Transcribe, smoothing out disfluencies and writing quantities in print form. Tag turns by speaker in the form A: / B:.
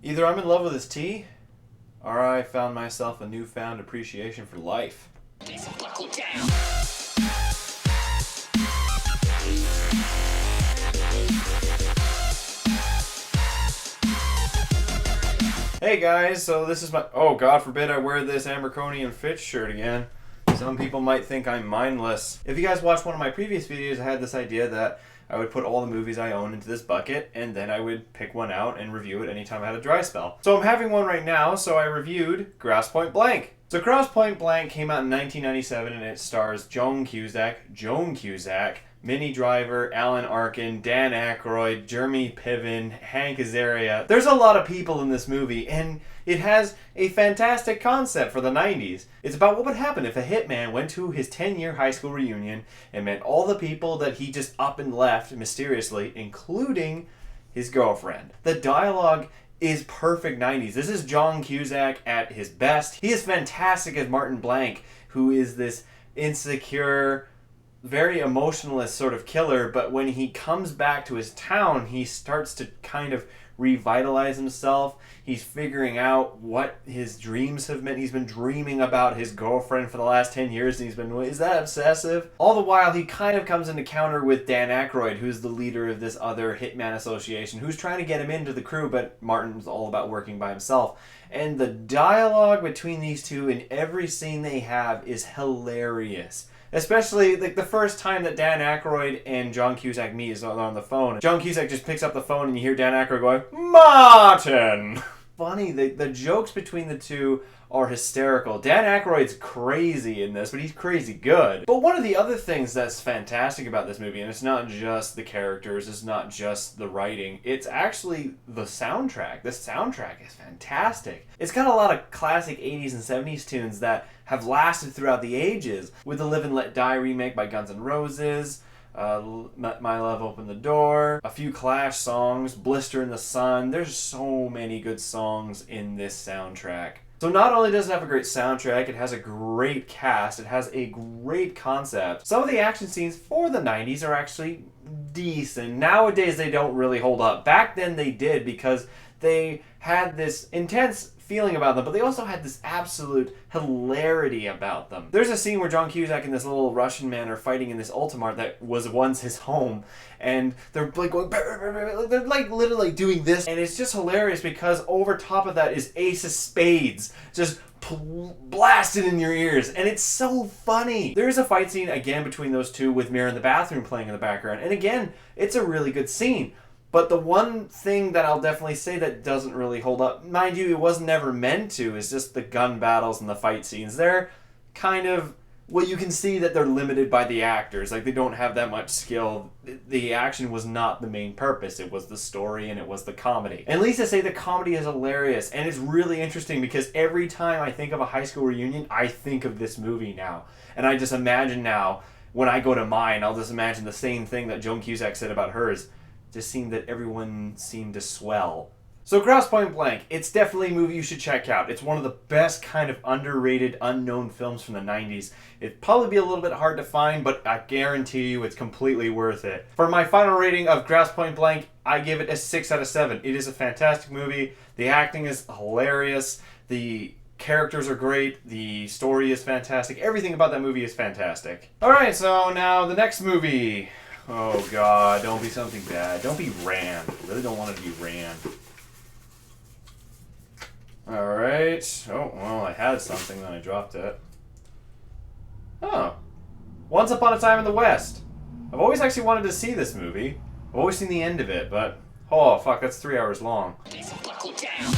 A: Either I'm in love with this tea, or I found myself a newfound appreciation for life. Buckle down. Hey guys, so this is my... Oh, God forbid I wear this Abercrombie and Fitch shirt again. Some people might think I'm mindless. If you guys watched one of my previous videos, I had this idea that I would put all the movies I own into this bucket, and then I would pick one out and review it anytime I had a dry spell. So I'm having one right now, so I reviewed Grosse Point Blanke. So Grosse Point Blanke came out in 1997, and it stars Joan Cusack, Minnie Driver, Alan Arkin, Dan Aykroyd, Jeremy Piven, Hank Azaria. There's a lot of people in this movie, and it has a fantastic concept for the 90s. It's about what would happen if a hitman went to his 10-year high school reunion and met all the people that he just up and left mysteriously, including his girlfriend. The dialogue is perfect 90s. This is John Cusack at his best. He is fantastic as Martin Blank, who is this insecure, very emotionless sort of killer, but when he comes back to his town, he starts to kind of revitalize himself. He's figuring out what his dreams have meant. He's been dreaming about his girlfriend for the last 10 years, and he's been, is that obsessive? All the while, he kind of comes into counter with Dan Aykroyd, who's the leader of this other hitman association, who's trying to get him into the crew, but Martin's all about working by himself. And the dialogue between these two in every scene they have is hilarious. Especially like the first time that Dan Aykroyd and John Cusack meet is on the phone. John Cusack just picks up the phone and you hear Dan Aykroyd going, "Martin!" Funny, the jokes between the two are hysterical. Dan Aykroyd's crazy in this, but he's crazy good. But one of the other things that's fantastic about this movie, and it's not just the characters, it's not just the writing, it's actually the soundtrack. The soundtrack is fantastic. It's got a lot of classic 80s and 70s tunes that have lasted throughout the ages, with the Live and Let Die remake by Guns N' Roses, My Love Opened the Door, a few Clash songs, Blister in the Sun. There's so many good songs in this soundtrack. So not only does it have a great soundtrack, it has a great cast, it has a great concept. Some of the action scenes for the 90s are actually decent. Nowadays they don't really hold up. Back then they did, because they had this intense feeling about them, but they also had this absolute hilarity about them. There's a scene where John Cusack and this little Russian man are fighting in this Ultimart that was once his home, and they're like going, they're like literally doing this, and it's just hilarious because over top of that is Ace of Spades just blasted in your ears, and it's so funny. There's a fight scene again between those two with Mirror in the Bathroom playing in the background, and again, it's a really good scene. But the one thing that I'll definitely say that doesn't really hold up, mind you, it was never meant to, is just the gun battles and the fight scenes. They're kind of, well, you can see that they're limited by the actors. Like, they don't have that much skill. The action was not the main purpose. It was the story and it was the comedy. And at least I say the comedy is hilarious. And it's really interesting because every time I think of a high school reunion, I think of this movie now. And I just imagine now, when I go to mine, I'll just imagine the same thing that Joan Cusack said about hers. Just seemed that everyone seemed to swell. So Grosse Point Blanke, it's definitely a movie you should check out. It's one of the best kind of underrated, unknown films from the 90s. It'd probably be a little bit hard to find, but I guarantee you it's completely worth it. For my final rating of Grosse Point Blanke, I give it a 6 out of 7. It is a fantastic movie. The acting is hilarious. The characters are great. The story is fantastic. Everything about that movie is fantastic. Alright, so now the next movie. Oh God, don't be something bad. Don't be Rand. I really don't want it to be Rand. Alright. Oh, well, I had something, then I dropped it. Oh. Once Upon a Time in the West. I've always actually wanted to see this movie. I've always seen the end of it, but... Oh, fuck, that's 3 hours long. Buckle down.